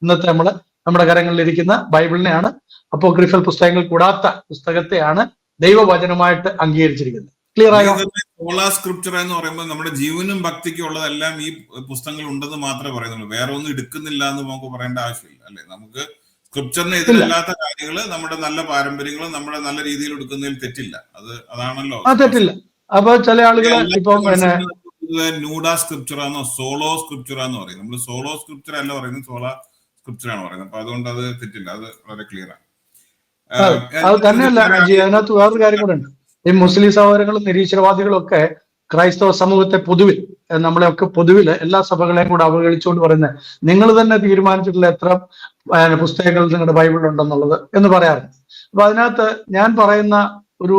ഇന്നത്തെ നമ്മുടെ കരങ്ങളിലിരിക്കുന്ന ബൈബിളിനെയാണ്, അപ്പോക്രിഫൽ പുസ്തകങ്ങൾ കൂടാത്ത പുസ്തകത്തെയാണ് ദൈവവചനമായിട്ട് അംഗീകരിച്ചിരിക്കുന്നത്. ക്ലിയർ ആയോ? സോളാ സ്ക്രിപ്ചർ എന്ന് പറയുമ്പോൾ നമ്മുടെ ജീവനും ഭക്തിക്കും ഉള്ളതെല്ലാം ഈ പുസ്തകങ്ങൾ ഉണ്ടെന്ന് മാത്രമേ പറയുന്നുള്ളൂ. വേറെ ഒന്നും എടുക്കുന്നില്ല എന്ന് നമുക്ക് പറയേണ്ട ആവശ്യമില്ല, അല്ലെ? നമുക്ക് സ്ക്രിപ്ചറിന് എതിരല്ലാത്ത കാര്യങ്ങൾ, നമ്മുടെ നല്ല പാരമ്പര്യങ്ങൾ നമ്മുടെ നല്ല രീതിയിൽ എടുക്കുന്നതിൽ തെറ്റില്ല. അതാണല്ലോ തെറ്റില്ല. അപ്പൊ ചില ആളുകൾ ഇപ്പൊ ന്യൂഡാ സ്ക്രിപ്ചറാന്നോ സോളോ സ്ക്രിപ്ചറാന്ന് പറയും. നമ്മൾ സോളോ സ്ക്രിപ്ചർ അല്ല പറയുന്നത്, സോളാ സ്ക്രിപ്ചറാണ് പറയുന്നത്. അപ്പൊ അതുകൊണ്ട് അത് തെറ്റില്ല, അത് വളരെ ക്ലിയർ ആണ്. അത് തന്നെയല്ല, അതിനകത്ത് വേറൊരു കാര്യം കൂടെ ഉണ്ട്. ഈ മുസ്ലിം സഹോദരങ്ങളും നിരീശ്വരവാദികളും ഒക്കെ ക്രൈസ്തവ സമൂഹത്തെ പൊതുവിൽ, നമ്മളെയൊക്കെ പൊതുവിൽ എല്ലാ സഭകളെയും കൂടെ അവഗണിച്ചുകൊണ്ട് പറയുന്നത്, നിങ്ങൾ തന്നെ തീരുമാനിച്ചിട്ടുള്ള എത്ര പുസ്തകങ്ങൾ നിങ്ങളുടെ ബൈബിളിലുണ്ടെന്നുള്ളത് എന്ന് പറയാറുണ്ട്. അപ്പൊ അതിനകത്ത് ഞാൻ പറയുന്ന ഒരു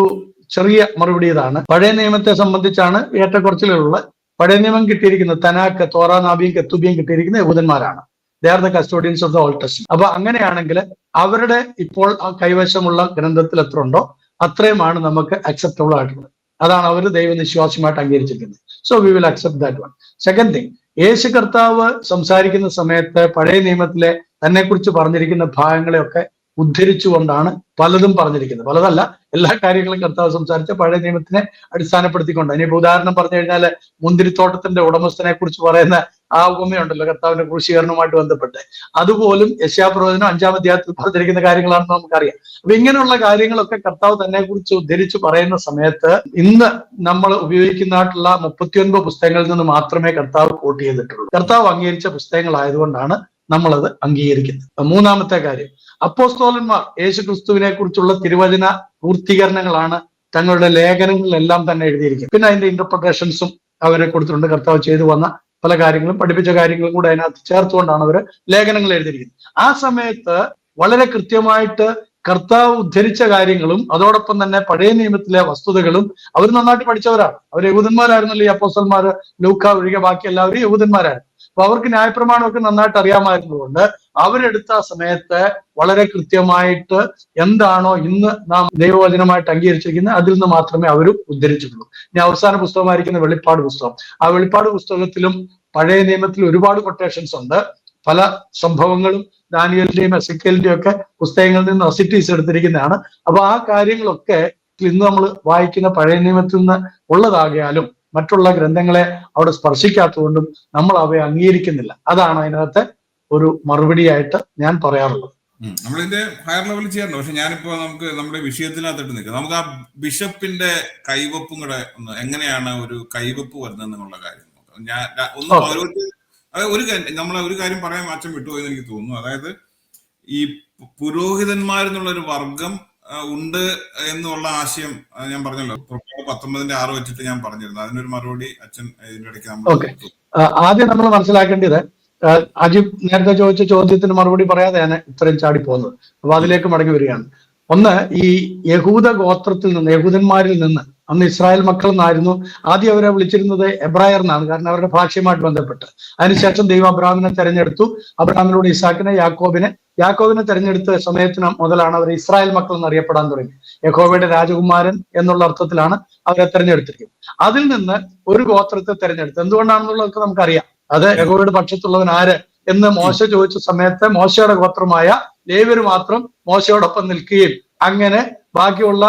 ചെറിയ മറുപടി ഇതാണ്. പഴയ നിയമത്തെ സംബന്ധിച്ചാണ് ഏറ്റക്കുറച്ചിലുള്ളത്. പഴയ നിയമം കിട്ടിയിരിക്കുന്നത് തനാക്ക്, തോറ, നാബിയും കെത്തുബിയും കിട്ടിയിരിക്കുന്ന യഹൂദന്മാരാണ്. They are the custodians of the Old Testament. അപ്പൊ അങ്ങനെയാണെങ്കിൽ അവരുടെ ഇപ്പോൾ കൈവശമുള്ള ഗ്രന്ഥത്തിൽ എത്ര ഉണ്ടോ അത്രയുമാണ് നമുക്ക് അക്സെപ്റ്റബിൾ ആയിട്ടുള്ളത്. അതാണ് അവർ ദൈവനിശ്വാസമായിട്ട് അംഗീകരിച്ചിരിക്കുന്നത്. So we will accept that one. Second thing, യേശു കർത്താവ് സംസാരിക്കുന്ന സമയത്ത് പഴയ നിയമത്തിലെ തന്നെ കുറിച്ച് പറഞ്ഞിരിക്കുന്ന ഭാഗങ്ങളെയൊക്കെ ഉദ്ധരിച്ചുകൊണ്ടാണ് പലതും പറഞ്ഞിരിക്കുന്നത്. പലതല്ല, എല്ലാ കാര്യങ്ങളും കർത്താവ് സംസാരിച്ച പഴയ നിയമത്തിനെ അടിസ്ഥാനപ്പെടുത്തിക്കൊണ്ട്. ഇനിയിപ്പോ ഉദാഹരണം പറഞ്ഞു കഴിഞ്ഞാൽ മുന്തിരിത്തോട്ടത്തിന്റെ ഉടമസ്ഥനെ കുറിച്ച് പറയുന്ന ആ ഉപമയുണ്ടല്ലോ കർത്താവിന്റെ ക്രൂശീകരണവുമായിട്ട് ബന്ധപ്പെട്ട്, അതുപോലും യശയ്യാപ്രവചനം 5-ാം അധ്യായത്തിൽ പറഞ്ഞിരിക്കുന്ന കാര്യങ്ങളാണെന്ന് നമുക്കറിയാം. അപ്പൊ ഇങ്ങനെയുള്ള കാര്യങ്ങളൊക്കെ കർത്താവ് തന്നെ കുറിച്ച് ഉദ്ധരിച്ച് പറയുന്ന സമയത്ത് ഇന്ന് നമ്മൾ ഉപയോഗിക്കുന്നതായിട്ടുള്ള 39 പുസ്തകങ്ങളിൽ നിന്ന് മാത്രമേ കർത്താവ് കോട്ട് ചെയ്തിട്ടുള്ളൂ. കർത്താവ് അംഗീകരിച്ച പുസ്തകങ്ങളായതുകൊണ്ടാണ് നമ്മളത് അംഗീകരിക്കുന്നത്. മൂന്നാമത്തെ കാര്യം, അപ്പോസ്തലന്മാർ യേശുക്രിസ്തുവിനെ കുറിച്ചുള്ള തിരുവചന പൂർത്തീകരണങ്ങളാണ് തങ്ങളുടെ ലേഖനങ്ങളിലെല്ലാം തന്നെ എഴുതിയിരിക്കുന്നത്. പിന്നെ അതിന്റെ ഇന്റർപ്രിട്ടേഷൻസും അവരെ കൊടുത്തിട്ടുണ്ട്. കർത്താവ് ചെയ്തു വന്ന പല കാര്യങ്ങളും പഠിപ്പിച്ച കാര്യങ്ങളും കൂടെ അതിനകത്ത് ചേർത്തുകൊണ്ടാണ് അവർ ലേഖനങ്ങൾ എഴുതിയിരിക്കുന്നത്. ആ സമയത്ത് വളരെ കൃത്യമായിട്ട് കർത്താവ് ഉദ്ധരിച്ച കാര്യങ്ങളും അതോടൊപ്പം തന്നെ പഴയ നിയമത്തിലെ വസ്തുതകളും അവർ നന്നായിട്ട് പഠിച്ചവരാണ്. അവർ യഹൂദന്മാരായിരുന്നല്ലോ ഈ അപ്പോസ്തലന്മാര്. ലൂക്ക ഒഴികെ ബാക്കി എല്ലാവരും യഹൂദന്മാരായിരുന്നു. അപ്പൊ അവർക്ക് ന്യായപ്രമാണമൊക്കെ നന്നായിട്ട് അറിയാമായിരുന്നതുകൊണ്ട് അവരെടുത്ത ആ സമയത്ത് വളരെ കൃത്യമായിട്ട് എന്താണോ ഇന്ന് നാം ദൈവവചനമായിട്ട് അംഗീകരിച്ചിരിക്കുന്നത് അതിൽ നിന്ന് മാത്രമേ അവരും ഉദ്ധരിച്ചിട്ടുള്ളൂ. ഇനി അവസാന പുസ്തകമായിരിക്കുന്ന വെളിപ്പാട് പുസ്തകം. ആ വെളിപ്പാട് പുസ്തകത്തിലും പഴയ നിയമത്തിൽ ഒരുപാട് കൊട്ടേഷൻസ് ഉണ്ട്. പല സംഭവങ്ങളും ദാനിയേലിന്റെയും എസെക്കിയേലിന്റെയും ഒക്കെ പുസ്തകങ്ങളിൽ നിന്ന് റെസിറ്റീസ് എടുത്തിരിക്കുന്നതാണ്. അപ്പൊ ആ കാര്യങ്ങളൊക്കെ ഇന്ന് നമ്മൾ വായിക്കുന്ന പഴയ നിയമത്തിൽ നിന്ന് ഉള്ളതാകിയാലും മറ്റുള്ള ഗ്രന്ഥങ്ങളെ അവിടെ സ്പർശിക്കാത്തതുകൊണ്ടും നമ്മൾ അവയെ അംഗീകരിക്കുന്നില്ല. അതാണ് അതിനകത്തെ ഒരു മറുപടിയായിട്ട് ഞാൻ പറയാറുള്ളത്. നമ്മളിതിന്റെ ഹയർ ലെവലിൽ ചെയ്യാറുണ്ട്. പക്ഷെ ഞാനിപ്പോ നമുക്ക് നമ്മുടെ വിഷയത്തിനകത്തിട്ട് നിൽക്കാം. നമുക്ക് ആ ബിഷപ്പിന്റെ കൈവപ്പും കൂടെ ഒന്ന്, എങ്ങനെയാണ് ഒരു കൈവപ്പ് വരുന്നത് എന്നുള്ള കാര്യം നോക്കാം. ഞാൻ ഒരു കാര്യം പറയാൻ മാറ്റം വിട്ടുപോയെന്ന് എനിക്ക് തോന്നുന്നു. അതായത് ഈ പുരോഹിതന്മാരെന്നുള്ള ഒരു വർഗം ഉണ്ട് എന്നുള്ള ആശയം ഞാൻ പറഞ്ഞല്ലോ, 19:6 വെച്ചിട്ട് ഞാൻ പറഞ്ഞിരുന്നു. അതിനൊരു മറുപടി അച്ഛൻ ഇതിന്റെ ഇടയ്ക്ക് ആദ്യം നമ്മൾ മനസ്സിലാക്കേണ്ടത്, അജിബ് നേരത്തെ ചോദിച്ച ചോദ്യത്തിന് മറുപടി പറയാതെയാണ് ഇത്രയും ചാടിപ്പോകുന്നത്. അപ്പൊ അതിലേക്ക് മടങ്ങി വരികയാണ്. ഒന്ന്, ഈ യഹൂദ ഗോത്രത്തിൽ നിന്ന്, യഹൂദന്മാരിൽ നിന്ന്, അന്ന് ഇസ്രായേൽ മക്കൾ എന്നായിരുന്നു ആദ്യം അവരെ വിളിച്ചിരുന്നത്. എബ്രായർ എന്നാണ്, കാരണം അവരുടെ ഭാഷയുമായിട്ട് ബന്ധപ്പെട്ട്. അതിനുശേഷം ദൈവം അബ്രഹാമിനെ തെരഞ്ഞെടുത്തു. അബ്രഹാമിലൂടെ ഇസാക്കിനെ, യാക്കോബിനെ തെരഞ്ഞെടുത്ത സമയത്തിന് മുതലാണ് അവർ ഇസ്രായേൽ മക്കൾ എന്നറിയപ്പെടാൻ തുടങ്ങി. യഹോവയുടെ രാജകുമാരൻ എന്നുള്ള അർത്ഥത്തിലാണ് അവരെ തെരഞ്ഞെടുത്തിരിക്കുന്നത്. അതിൽ നിന്ന് ഒരു ഗോത്രത്തെ തെരഞ്ഞെടുത്തു. എന്തുകൊണ്ടാണെന്നുള്ളതൊക്കെ നമുക്കറിയാം. അത് യഹോവയുടെ പക്ഷത്തുള്ളവൻ ആര് എന്ന് മോശ ചോദിച്ച സമയത്ത് മോശയുടെ ഗോത്രമായ ലേവ്യര് മാത്രം മോശയോടൊപ്പം നിൽക്കുകയും അങ്ങനെ ബാക്കിയുള്ള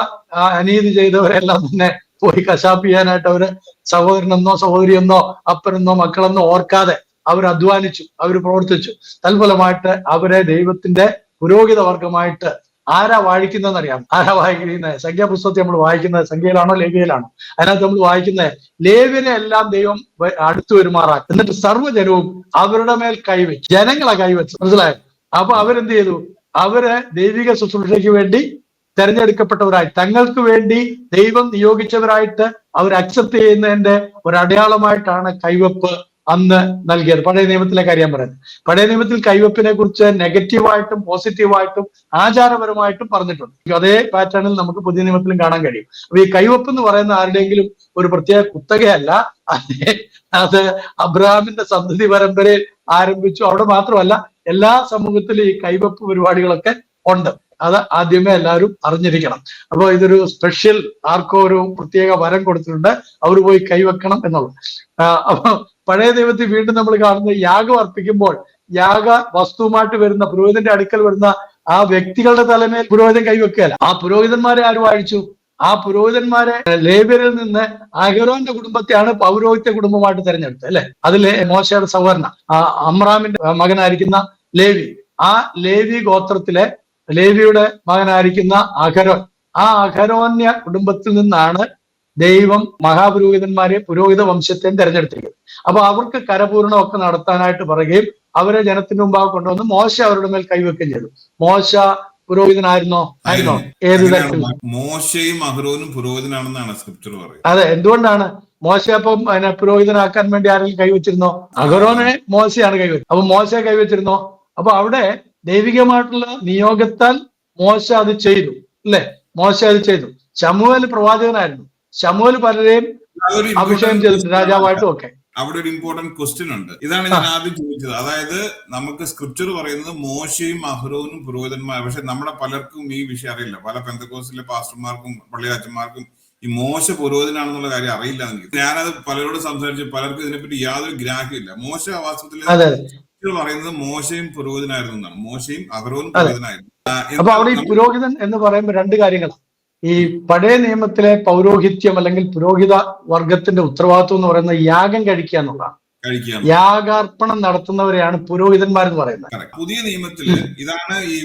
അനീതി ചെയ്തവരെല്ലാം തന്നെ പോയി കശാപ്പ് ചെയ്യാനായിട്ട് അവര് സഹോദരനെന്നോ സഹോദരിയെന്നോ അപ്പനെന്നോ മക്കളെന്നോ ഓർക്കാതെ അവർ അധ്വാനിച്ചു, അവർ പ്രവർത്തിച്ചു. തൽഫലമായിട്ട് അവരെ ദൈവത്തിന്റെ പുരോഹിത വർഗമായിട്ട് ആരാ വായിക്കുന്നതെന്നറിയാം. ആരാ വായിക്കുന്നത്? സംഖ്യാപുസ്തകത്തിൽ നമ്മൾ വായിക്കുന്നത് സംഖ്യയിലാണോ ലേവ്യയിലാണോ? അതിനകത്ത് നമ്മൾ വായിക്കുന്നത് ലേവ്യനെ എല്ലാം ദൈവം അടുത്തു വരുമാറാക്കി, എന്നിട്ട് സർവ്വജനവും അവരുടെ മേൽ കൈവച്ചു, ജനങ്ങളെ കൈവച്ചു. മനസ്സിലായോ? അപ്പൊ അവരെന്ത് ചെയ്തു? അവര് ദൈവിക ശുശ്രൂഷയ്ക്ക് വേണ്ടി തെരഞ്ഞെടുക്കപ്പെട്ടവരായി, തങ്ങൾക്ക് വേണ്ടി ദൈവം നിയോഗിച്ചവരായിട്ട് അവർ അക്സെപ്റ്റ് ചെയ്യുന്നതിന്റെ ഒരു അടയാളമായിട്ടാണ് കൈവപ്പ് അന്ന് നൽകിയത്. പഴയ നിയമത്തിലെ കാര്യം പറയുന്നത്. പഴയ നിയമത്തിൽ കൈവപ്പിനെ കുറിച്ച് നെഗറ്റീവായിട്ടും പോസിറ്റീവായിട്ടും ആചാരപരമായിട്ടും പറഞ്ഞിട്ടുണ്ട്. അതേ പാറ്റേണിൽ നമുക്ക് പുതിയ നിയമത്തിലും കാണാൻ കഴിയും. അപ്പൊ ഈ കൈവപ്പ് എന്ന് പറയുന്ന ആരുടെയെങ്കിലും ഒരു പ്രത്യേക കുത്തകയല്ല. അത് അബ്രഹാമിന്റെ സന്തതി പരമ്പരയിൽ ആരംഭിച്ചു. അവിടെ മാത്രമല്ല, എല്ലാ സമൂഹത്തിലും ഈ കൈവപ്പ് പരിപാടികളൊക്കെ ഉണ്ട്. അത് ആദ്യമേ എല്ലാവരും അറിഞ്ഞിരിക്കണം. അപ്പൊ ഇതൊരു സ്പെഷ്യൽ, ആർക്കോ ഒരു പ്രത്യേക വരം കൊടുത്തിട്ടുണ്ട്, അവർ പോയി കൈവെക്കണം എന്നുള്ളത്. അപ്പൊ പഴയ ദൈവത്തിൽ വീണ്ടും നമ്മൾ കാണുന്നത് യാഗം അർപ്പിക്കുമ്പോൾ യാഗ വസ്തുവുമായിട്ട് വരുന്ന പുരോഹിതന്റെ അടുക്കൽ വരുന്ന ആ വ്യക്തികളുടെ തലമേൽ പുരോഹിതൻ കൈവെക്കുകയല്ല. ആ പുരോഹിതന്മാരെ ആര് വാഴിച്ചു? ആ പുരോഹിതന്മാരെ ലേവ്യരിൽ നിന്ന് അഹരോന്റെ കുടുംബത്തെയാണ് പൗരോഹിത്യ കുടുംബമായിട്ട് തെരഞ്ഞെടുത്തത്, അല്ലെ? അതിലെ മോശയുടെ സഹോദരന അമ്രാമിന്റെ മകനായിരിക്കുന്ന ലേവി, ആ ലേവി ഗോത്രത്തിലെ ലേവിയുടെ മകനായിരിക്കുന്ന അഹരോൻ, ആ അഹരോന്യ കുടുംബത്തിൽ നിന്നാണ് ദൈവം മഹാപുരോഹിതന്മാരെ, പുരോഹിത വംശത്തെയും തെരഞ്ഞെടുത്തിരിക്കുന്നത്. അപ്പൊ അവർക്ക് കരപൂരണമൊക്കെ നടത്താനായിട്ട് പറയുകയും അവരെ ജനത്തിന്റെ മുമ്പാകെ കൊണ്ടുവന്ന് മോശ അവരുടെ മേൽ കൈവെക്കുകയും ചെയ്തു. മോശ പുരോഹിതനായിരുന്നോ? ഏത് തരത്തിൽ? മോശയും അഹരോനും പുരോഹിതനാണെന്നാണ് സ്ക്രിപ്ചർ പറയുന്നത്. അതെ. എന്തുകൊണ്ടാണ്? മോശ അപ്പം അതിനെ പുരോഹിതനാക്കാൻ വേണ്ടി ആരെങ്കിലും കൈവച്ചിരുന്നോ? അഹരോനെ മോശയാണ് കൈവച്ചത്. അപ്പൊ മോശയെ കൈവച്ചിരുന്നോ? അപ്പൊ അവിടെ ദൈവികമായിട്ടുള്ള നിയോഗത്താൽ മോശ അത് ചെയ്തു, അല്ലെ? മോശ അത് ചെയ്തു. ശമൂവേൽ പ്രവാചകനായിരുന്നു. ശമൂവേൽ പലരെയും അഭിഷേകം ചെയ്തിട്ടുണ്ട്, രാജാവായിട്ടും ഒക്കെ. അവിടെ ഒരു ഇമ്പോർട്ടന്റ് ക്വസ്റ്റ്യൻ ഉണ്ട്. ഇതാണ് ഞാൻ ആദ്യം ചോദിച്ചത്. അതായത് നമുക്ക് സ്ക്രിപ്ചർ പറയുന്നത് മോശയും അഹരോനും പുരോഹിതന്മാർ, പക്ഷെ നമ്മുടെ പലർക്കും ഈ വിഷയം അറിയില്ല. പല പെന്തക്കോസ്റ്റിലെ പാസ്റ്റർമാർക്കും പള്ളിയാച്ചന്മാർക്കും ഈ മോശ പുരോഹിതനാണെന്നുള്ള കാര്യം അറിയില്ല. ഞാനത് പലരോട് സംസാരിച്ചു, പലർക്കും ഇതിനെപ്പറ്റി യാതൊരു ഗ്രാഹ്യമില്ല. മോശ വാസ്തവത്തിൽ പറയുന്നത് മോശയും പുരോഹിതനായിരുന്നു എന്നാണ്. മോശയും അഹരോനും പുരോഹിതനായിരുന്നു. അപ്പൊ അവിടെ ഈ പുരോഹിതൻ എന്ന് പറയുമ്പോൾ രണ്ട് കാര്യങ്ങൾ. ഈ പഴയ നിയമത്തിലെ പൗരോഹിത്യം അല്ലെങ്കിൽ പുരോഹിത വർഗത്തിന്റെ ഉത്തരവാദിത്വം എന്ന് പറയുന്നത് യാഗം കഴിക്കുക എന്നുള്ളതാണ്. യാഗാർപ്പണം നടത്തുന്നവരെയാണ് പുരോഹിതന്മാരെന്ന് പറയുന്നത്. പുതിയ നിയമത്തില് ഇതാണ് ഈ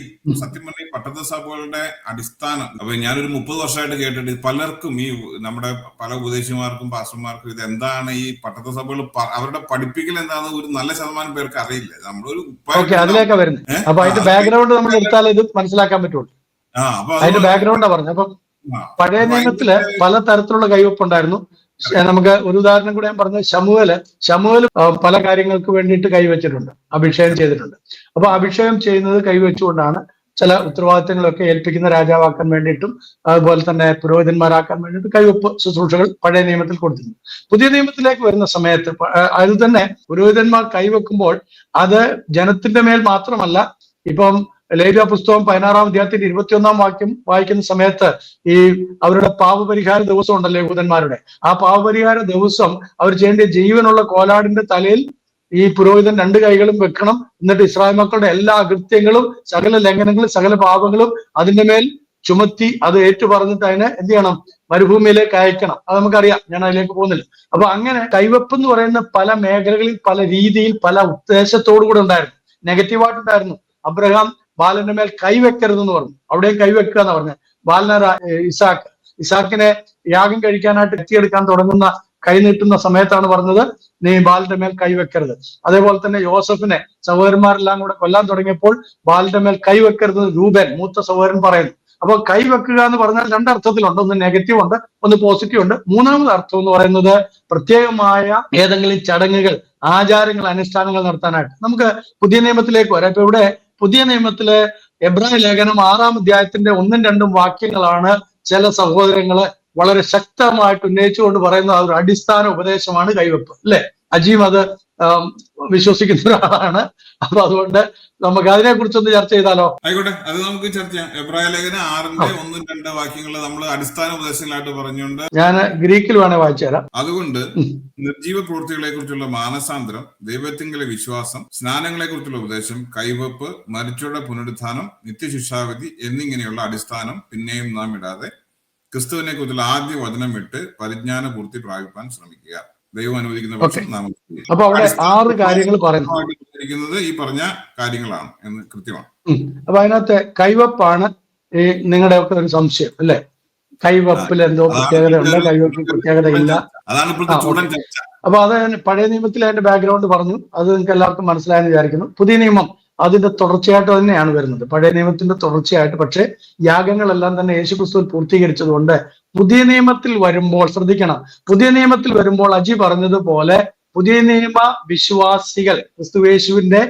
സത്യം പറഞ്ഞ പട്ടത്ത സഭകളുടെ അടിസ്ഥാനം. അപ്പൊ ഞാനൊരു 30 വർഷമായിട്ട് കേട്ടിട്ട് പലർക്കും, ഈ നമ്മുടെ പല ഉപദേശിമാർക്കും പാസ്റ്റർമാർക്കും ഇത് എന്താണ് ഈ പട്ടത്ത സഭകൾ അവരുടെ പഠിപ്പിക്കൽ എന്താണെന്ന് ഒരു നല്ല ശതമാനം പേർക്ക് അറിയില്ല. നമ്മളൊരു അതിലേക്ക് വരുന്നത്. അപ്പൊ അതിന്റെ ബാക്ക്ഗ്രൗണ്ട് നമ്മൾ എടുത്താൽ ഇത് മനസ്സിലാക്കാൻ പറ്റുള്ളൂ. അതിന്റെ ബാക്ക്ഗ്രൗണ്ടാ പറഞ്ഞത്. അപ്പം പഴയ നിയമത്തില് പല തരത്തിലുള്ള കൈവപ്പ് ഉണ്ടായിരുന്നു. നമുക്ക് ഒരു ഉദാഹരണം കൂടെ ഞാൻ പറഞ്ഞത്, ശമൂവേൽ പല കാര്യങ്ങൾക്ക് വേണ്ടിയിട്ട് കൈവച്ചിട്ടുണ്ട്, അഭിഷേകം ചെയ്തിട്ടുണ്ട്. അപ്പൊ അഭിഷേകം ചെയ്യുന്നത് കൈവച്ചുകൊണ്ടാണ് ചില ഉത്തരവാദിത്തങ്ങളൊക്കെ ഏൽപ്പിക്കുന്ന രാജാവാക്കാൻ വേണ്ടിയിട്ടും അതുപോലെ തന്നെ പുരോഹിതന്മാരാക്കാൻ വേണ്ടിയിട്ട് കൈവപ്പ് ശുശ്രൂഷകൾ പഴയ നിയമത്തിൽ കൊടുത്തിരുന്നു. പുതിയ നിയമത്തിലേക്ക് വരുന്ന സമയത്ത് അത് തന്നെ പുരോഹിതന്മാർ കൈവെക്കുമ്പോൾ അത് ജനത്തിന്റെ മേൽ മാത്രമല്ല. ഇപ്പം ലേവ്യ പുസ്തകം 16-ാം അധ്യായത്തിന്റെ 21-ാം വാക്യം വായിക്കുന്ന സമയത്ത് ഈ അവരുടെ പാപപരിഹാര ദിവസം ഉണ്ടല്ലോ യഹൂദന്മാരുടെ. ആ പാപപരിഹാര ദിവസം അവർ ചെയ്യേണ്ട ജീവനുള്ള കോലാടിന്റെ തലയിൽ ഈ പുരോഹിതൻ 2 കൈകളും വെക്കണം. എന്നിട്ട് ഇസ്രായേൽ മക്കളുടെ എല്ലാ അകൃത്യങ്ങളും, സകല ലംഘനങ്ങളും, സകല പാപങ്ങളും അതിന്റെ മേൽ ചുമത്തി അത് ഏറ്റുപറഞ്ഞിട്ട് അതിനെ എന്ത് ചെയ്യണം? മരുഭൂമിയിലേക്ക് അയക്കണം. അത് നമുക്കറിയാം, ഞാൻ അതിലേക്ക് പോകുന്നില്ല. അപ്പൊ അങ്ങനെ കൈവെപ്പ് എന്ന് പറയുന്ന പല മേഖലകളിൽ, പല രീതിയിൽ, പല ഉദ്ദേശത്തോടു കൂടെ ഉണ്ടായിരുന്നു. നെഗറ്റീവായിട്ടുണ്ടായിരുന്നു. അബ്രഹാം ബാലന്റെ മേൽ കൈവെക്കരുതെന്ന് പറഞ്ഞു. അവിടെയും കൈവെക്കുക എന്ന് പറഞ്ഞത്. ബാലന ഇസാക്കിനെ യാഗം കഴിക്കാനായിട്ട് എത്തിയെടുക്കാൻ തുടങ്ങുന്ന, കൈ നീട്ടുന്ന സമയത്താണ് പറഞ്ഞത് നീ ബാലന്റെ മേൽ കൈവെക്കരുത്. അതേപോലെ തന്നെ യോസഫിനെ സഹോദരന്മാരെല്ലാം കൂടെ കൊല്ലാൻ തുടങ്ങിയപ്പോൾ ബാലന്റെ മേൽ കൈവെക്കരുത് രൂപൻ മൂത്ത സഹോദരൻ പറയുന്നു. അപ്പൊ കൈവെക്കുക എന്ന് പറഞ്ഞാൽ 2 അർത്ഥത്തിലുണ്ട്. ഒന്ന് നെഗറ്റീവ് ഉണ്ട്, ഒന്ന് പോസിറ്റീവ് ഉണ്ട്. 3ാമത് അർത്ഥം എന്ന് പറയുന്നത് പ്രത്യേകമായ ഏതെങ്കിലും ചടങ്ങുകൾ, ആചാരങ്ങൾ, അനുഷ്ഠാനങ്ങൾ നടത്താനായിട്ട്. നമുക്ക് പുതിയ നിയമത്തിലേക്ക് വരാം. ഇപ്പൊ ഇവിടെ പുതിയ നിയമത്തിലെ എബ്രായ ലേഖനം 6-ാം അധ്യായത്തിന്റെ 1-2 വാക്യങ്ങളാണ് ചില സഹോദരങ്ങള് വളരെ ശക്തമായിട്ട് ഉന്നയിച്ചുകൊണ്ട് പറയുന്ന ഒരു അടിസ്ഥാന ഉപദേശമാണ് കൈവെപ്പ്, അല്ലെ? അജീം അത് വിശ്വസിക്കുന്ന ഒരാളാണ്. അപ്പൊ അതുകൊണ്ട് നമുക്ക് അതിനെ കുറിച്ചൊന്ന് ചർച്ച ചെയ്താലോ? ആയിക്കോട്ടെ, അത് നമുക്ക് ചർച്ച ചെയ്യാം. എബ്രായ ലേഖനം 6-ന്റെ 1-2 വാക്യങ്ങൾ നമ്മൾ അടിസ്ഥാന ഉപദേശങ്ങളായിട്ട് പറഞ്ഞുകൊണ്ട് ഞാൻ ഗ്രീക്കിൽ വേണേ വായിച്ചു തരാം. അതുകൊണ്ട് നിർജീവ പ്രവൃത്തികളെ കുറിച്ചുള്ള മാനസാന്തരം, ദൈവത്തിങ്കലെ വിശ്വാസം, സ്നാനങ്ങളെ കുറിച്ചുള്ള ഉപദേശം, കൈവെപ്പ്, മരിച്ചവരുടെ പുനരുത്ഥാനം, നിത്യശിക്ഷാവിധി എന്നിങ്ങനെയുള്ള അടിസ്ഥാനം പിന്നെയും നാം ഇടാതെ ക്രിസ്തുവിനെ കുറിച്ചുള്ള ആദ്യ വചനം വിട്ട് പരിജ്ഞാന പൂർത്തി പ്രാപിപ്പാൻ ശ്രമിക്കുക. ദൈവം അനുവദിക്കുന്ന പക്ഷം നാം. അപ്പൊ അവിടെ 6 കാര്യങ്ങൾ പറയുന്നത് ഈ പറഞ്ഞ കാര്യങ്ങളാണ് എന്ന് കൃത്യമാണ്. അപ്പൊ അതിനകത്ത് കൈവപ്പാണ് ഈ നിങ്ങളുടെ ഒക്കെ ഒരു സംശയം, അല്ലെ? കൈവപ്പിൽ എന്തോ പ്രത്യേകത ഉണ്ട്, കൈവപ്പിൽ പ്രത്യേകത ഇല്ല. അപ്പൊ അത് പഴയ നിയമത്തിൽ അതിന്റെ ബാക്ക്ഗ്രൗണ്ട് പറഞ്ഞു. അത് നിങ്ങൾക്ക് എല്ലാവർക്കും മനസ്സിലായെന്ന് വിചാരിക്കുന്നു. പുതിയ നിയമം അതിന്റെ തുടർച്ചയായിട്ട് തന്നെയാണ് വരുന്നത്, പഴയ നിയമത്തിന്റെ തുടർച്ചയായിട്ട്. പക്ഷെ യാഗങ്ങളെല്ലാം തന്നെ യേശുക്രിസ്തുവിൽ പൂർത്തീകരിച്ചതുകൊണ്ട് പുതിയ നിയമത്തിൽ വരുമ്പോൾ ശ്രദ്ധിക്കണം. പുതിയ നിയമത്തിൽ വരുമ്പോൾ അജി പറഞ്ഞതുപോലെ പുതിയ നിയമ വിശ്വാസികൾ ക്രിസ്തുയേശുവിന്റെ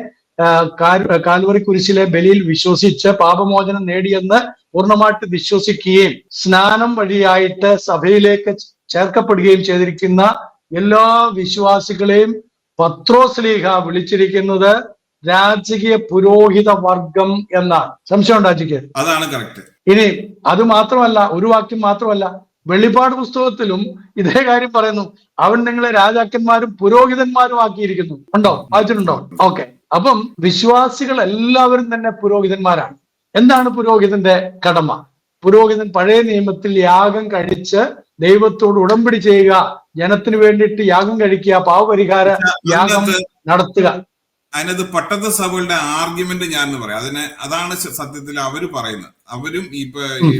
കാൽവറി കുരിശിലെ ബലിയിൽ വിശ്വസിച്ച് പാപമോചനം നേടിയെന്ന് പൂർണ്ണമായിട്ട് വിശ്വസിക്കുകയും സ്നാനം വഴിയായിട്ട് സഭയിലേക്ക് ചേർക്കപ്പെടുകയും ചെയ്തിരിക്കുന്ന എല്ലാ വിശ്വാസികളെയും പത്രോസ്ലീഹ വിളിച്ചിരിക്കുന്നത് രാജകീയ പുരോഹിത വർഗം എന്നാണ്. സംശയമുണ്ടോ അജിക്ക്? അതാണ് കറക്റ്റ്. ഇനി അത് മാത്രമല്ല, ഒരു വാക്യം മാത്രമല്ല, വെളിപ്പാട് പുസ്തകത്തിലും ഇതേ കാര്യം പറയുന്നു. അവൻ നിങ്ങളെ രാജാക്കന്മാരും പുരോഹിതന്മാരും ആക്കിയിരിക്കുന്നു. ഉണ്ടോ? വായിച്ചിട്ടുണ്ടോ? ഓക്കെ. അപ്പം വിശ്വാസികൾ എല്ലാവരും തന്നെ പുരോഹിതന്മാരാണ്. എന്താണ് പുരോഹിതന്റെ കടമ? പുരോഹിതൻ പഴയ നിയമത്തിൽ യാഗം കഴിച്ച് ദൈവത്തോട് ഉടമ്പടി ചെയ്യുക, ജനത്തിന് വേണ്ടിയിട്ട് യാഗം കഴിക്കുക, പാവപരിഹാര യാഗം നടത്തുക. അതിനകത്ത് പട്ടത്ത സഭകളുടെ ആർഗ്യുമെന്റ് ഞാൻ പറയാം. അതാണ് സത്യത്തിൽ അവര് പറയുന്നത്. അവരും ഇപ്പൊ ഈ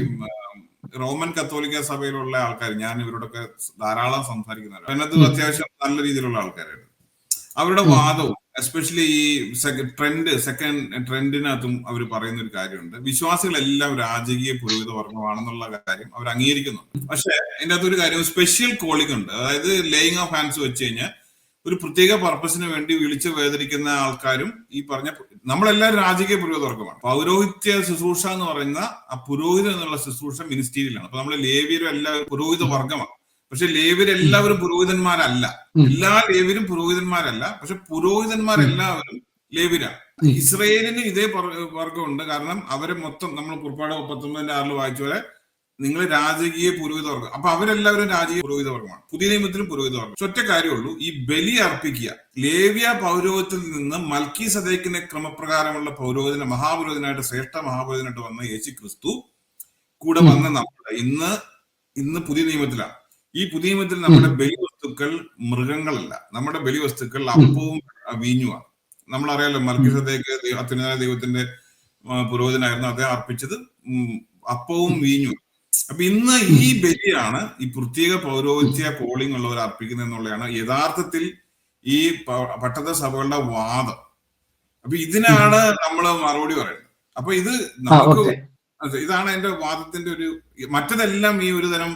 റോമൻ കത്തോലിക്ക സഭയിലുള്ള ആൾക്കാർ, ഞാൻ ഇവരോടൊക്കെ ധാരാളം സംസാരിക്കുന്നവരാണ്. അതിനകത്ത് അത്യാവശ്യം നല്ല രീതിയിലുള്ള ആൾക്കാരാണ്. അവരുടെ വാദവും എസ്പെഷ്യലി ഈ സെക്കൻഡ് ട്രെൻഡിനകത്തും അവർ പറയുന്ന ഒരു കാര്യമുണ്ട്. വിശ്വാസികളെല്ലാം രാജകീയ പുരോഹിത വർഗമാണെന്നുള്ള കാര്യം അവർ അംഗീകരിക്കുന്നുണ്ട്. പക്ഷെ അതിൻ്റെ അകത്ത് ഒരു കാര്യം, സ്പെഷ്യൽ കോളിംഗ് ഉണ്ട്. അതായത് ലേയിങ് ഓഫ് ഹാൻഡ്സ് വെച്ച് കഴിഞ്ഞാൽ ഒരു പ്രത്യേക പർപ്പസിന് വേണ്ടി വിളിച്ച് വേദനിക്കുന്ന ആൾക്കാരും ഈ പറഞ്ഞ നമ്മളെല്ലാവരും രാജകീയ പുരോഹിത വർഗമാണ്. പൗരോഹിത്യ ശുശ്രൂഷ എന്ന് പറയുന്ന ആ പുരോഹിതം എന്നുള്ള ശുശ്രൂഷ മിനിസ്റ്റീരിയലാണ്. അപ്പൊ നമ്മൾ ലേവ്യരും എല്ലാവരും പുരോഹിത വർഗമാണ്. പക്ഷെ ലേവ്യരെല്ലാവരും പുരോഹിതന്മാരല്ല. എല്ലാ ലേവ്യരും പുരോഹിതന്മാരല്ല. പക്ഷെ പുരോഹിതന്മാരെല്ലാവരും ലേവ്യരാണ്. ഇസ്രയേലിന് ഇതേ വർഗമുണ്ട്. കാരണം അവരെ മൊത്തം നമ്മൾ പുറപ്പാട് 19:6 വായിച്ച പോലെ നിങ്ങൾ രാജകീയ പുരോഹിത വർഗം. അപ്പൊ അവരെല്ലാവരും രാജകീയ പുരോഹിത വർഗമാണ്. പുതിയ നിയമത്തിലും പുരോഹിത വർഗം. ഒറ്റ കാര്യമുള്ളൂ, ഈ ബലി അർപ്പിക്കുക. ലേവ്യ പൗരോഹിത്യത്തിൽ നിന്ന് മൽക്കീസദേക്കിന്റെ ക്രമപ്രകാരമുള്ള പൗരോഹിതന മഹാപുരോഹിതനായിട്ട് ശ്രേഷ്ഠ മഹാപുരോഹിതനായിട്ട് വന്ന യേശു ക്രിസ്തു കൂടെ വന്ന നമ്മുടെ ഇന്ന് പുതിയ നിയമത്തിലാണ്. ഈ പുതിയ നിയമത്തിൽ നമ്മുടെ ബലിവസ്തുക്കൾ മൃഗങ്ങളല്ല. നമ്മുടെ ബലിവസ്തുക്കൾ അപ്പവും വീഞ്ഞുമാണ്. നമ്മളറിയാലോ, മൽക്കീസദേക്ക് അത്യുന്നത ദൈവത്തിന്റെ പുരോഹിതനായിരുന്നു. അദ്ദേഹം അർപ്പിച്ചത് അപ്പവും വീഞ്ഞും. അപ്പൊ ഇന്ന് ഈ ബലിയാണ് ഈ പ്രത്യേക പൗരോഹിത്യ കോളിംഗ് ഉള്ളവർ അർപ്പിക്കുന്നത് എന്നുള്ളതാണ് യഥാർത്ഥത്തിൽ ഈ പട്ടത്ത സഭകളുടെ വാദം. അപ്പൊ ഇതിനാണ് നമ്മൾ മറുപടി പറയുന്നത്. അപ്പൊ ഇത് നമുക്ക് ഇതാണ് എന്റെ വാദത്തിന്റെ ഒരു, മറ്റതെല്ലാം ഈ ഒരു തരം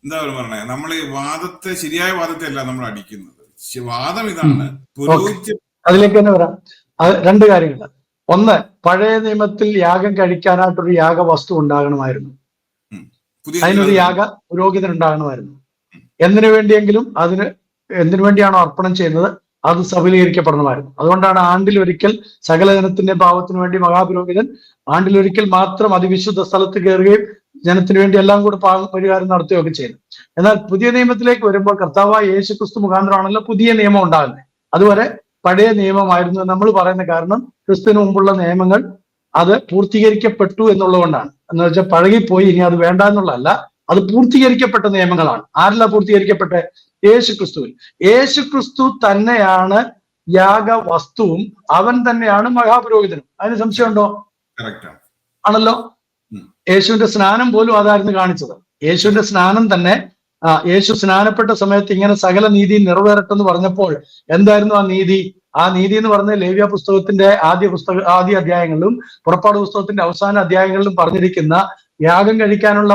എന്താ പറയണേ, നമ്മൾ ഈ വാദത്തെ, ശരിയായ വാദത്തെ അല്ല നമ്മൾ അടിക്കുന്നത്. വാദം ഇതാണ്, പുരോഹിത്യം. അതിലേക്ക് തന്നെ വരാം. രണ്ട് കാര്യങ്ങൾ. ഒന്ന്, പഴയ നിയമത്തിൽ യാഗം കഴിക്കാനായിട്ടൊരു യാഗ വസ്തു ഉണ്ടാകണമായിരുന്നു. അതിനൊരു യാഗ പുരോഹിതൻ ഉണ്ടാകണമായിരുന്നു. എന്തിനു വേണ്ടിയെങ്കിലും എന്തിനു വേണ്ടിയാണോ അർപ്പണം ചെയ്യുന്നത് അത് സഫലീകരിക്കപ്പെടണമായിരുന്നു. അതുകൊണ്ടാണ് ആണ്ടിലൊരിക്കൽ സകല ജനത്തിന്റെ പാപത്തിനു വേണ്ടി മഹാപുരോഹിതൻ ആണ്ടിലൊരിക്കൽ മാത്രം അതിവിശുദ്ധ സ്ഥലത്ത് കയറുകയും ജനത്തിന് വേണ്ടി എല്ലാം കൂടെ പരിഹാരം നടത്തുകയൊക്കെ ചെയ്യുന്നു. എന്നാൽ പുതിയ നിയമത്തിലേക്ക് വരുമ്പോൾ കർത്താവായ യേശു ക്രിസ്തു മുഖാന്തരമാണല്ലോ പുതിയ നിയമം ഉണ്ടാകുന്നത്. അതുവരെ പഴയ നിയമമായിരുന്നു നമ്മൾ പറയുന്ന കാരണം ക്രിസ്തുവിന് മുമ്പുള്ള നിയമങ്ങൾ അത് പൂർത്തീകരിക്കപ്പെട്ടു എന്നുള്ളതുകൊണ്ടാണ്. എന്ന് വെച്ചാൽ പഴകിപ്പോയി, ഇനി അത് വേണ്ട എന്നുള്ളതല്ല, അത് പൂർത്തീകരിക്കപ്പെട്ട നിയമങ്ങളാണ്. ആരെല്ലാം പൂർത്തീകരിക്കപ്പെട്ട? യേശു ക്രിസ്തുവിൽ. യേശു ക്രിസ്തു തന്നെയാണ് യാഗ വസ്തുവും അവൻ തന്നെയാണ് മഹാപുരോഹിതനും. അതിന് സംശയമുണ്ടോ? ആണല്ലോ. യേശുവിന്റെ സ്നാനം പോലും അതായിരുന്നു കാണിച്ചത്. യേശുവിന്റെ സ്നാനം തന്നെ, യേശു സ്നാനപ്പെട്ട സമയത്ത് ഇങ്ങനെ സകല നീതി നിറവേറട്ടെന്ന് പറഞ്ഞപ്പോൾ എന്തായിരുന്നു ആ നീതി? ആ നീതി എന്ന് പറഞ്ഞ ലേവ്യ പുസ്തകത്തിന്റെ ആദ്യ അധ്യായങ്ങളിലും പുറപ്പാട് പുസ്തകത്തിന്റെ അവസാന അധ്യായങ്ങളിലും പറഞ്ഞിരിക്കുന്ന യാഗം കഴിക്കാനുള്ള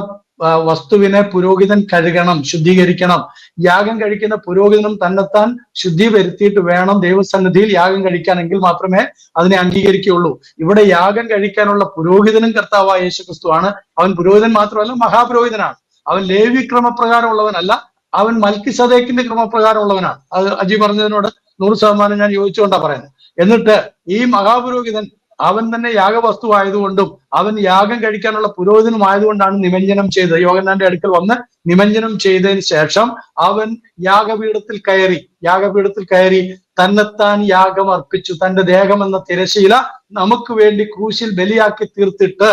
വസ്തുവിനെ പുരോഹിതൻ കഴുകണം, ശുദ്ധീകരിക്കണം. യാഗം കഴിക്കുന്ന പുരോഹിതനും തന്നെത്താൻ ശുദ്ധി വരുത്തിയിട്ട് വേണം ദൈവസന്നിധിയിൽ യാഗം കഴിക്കാനെങ്കിൽ മാത്രമേ അതിനെ അംഗീകരിക്കുകയുള്ളൂ. ഇവിടെ യാഗം കഴിക്കാനുള്ള പുരോഹിതനും കർത്താവായ യേശു ക്രിസ്തുവാണ്. അവൻ പുരോഹിതൻ മാത്രമല്ല, മഹാപുരോഹിതനാണ്. അവൻ ലേവ്യ ക്രമപ്രകാരമുള്ളവനല്ല, അവൻ മൽക്കിസദേക്കിന്റെ ക്രമപ്രകാരമുള്ളവനാണ്. അത് അജി പറഞ്ഞതിനോട് 100% ഞാൻ യോജിച്ചുകൊണ്ടാണ് പറയുന്നത്. എന്നിട്ട് ഈ മഹാപുരോഹിതൻ അവൻ തന്നെ യാഗവസ്തു ആയതുകൊണ്ടും അവൻ യാഗം കഴിക്കാനുള്ള പുരോഹിതനും ആയതുകൊണ്ടാണ് നിമഞ്ജനം ചെയ്തത്. യോഹന്നാന്റെ അടുക്കൽ വന്ന് നിമഞ്ജനം ചെയ്തതിന് ശേഷം അവൻ യാഗപീഠത്തിൽ കയറി തന്നെത്താൻ യാഗം അർപ്പിച്ചു. തന്റെ ദേഹം എന്ന തിരശീല നമുക്ക് വേണ്ടി ക്രൂശിൽ ബലിയാക്കി തീർത്തിട്ട്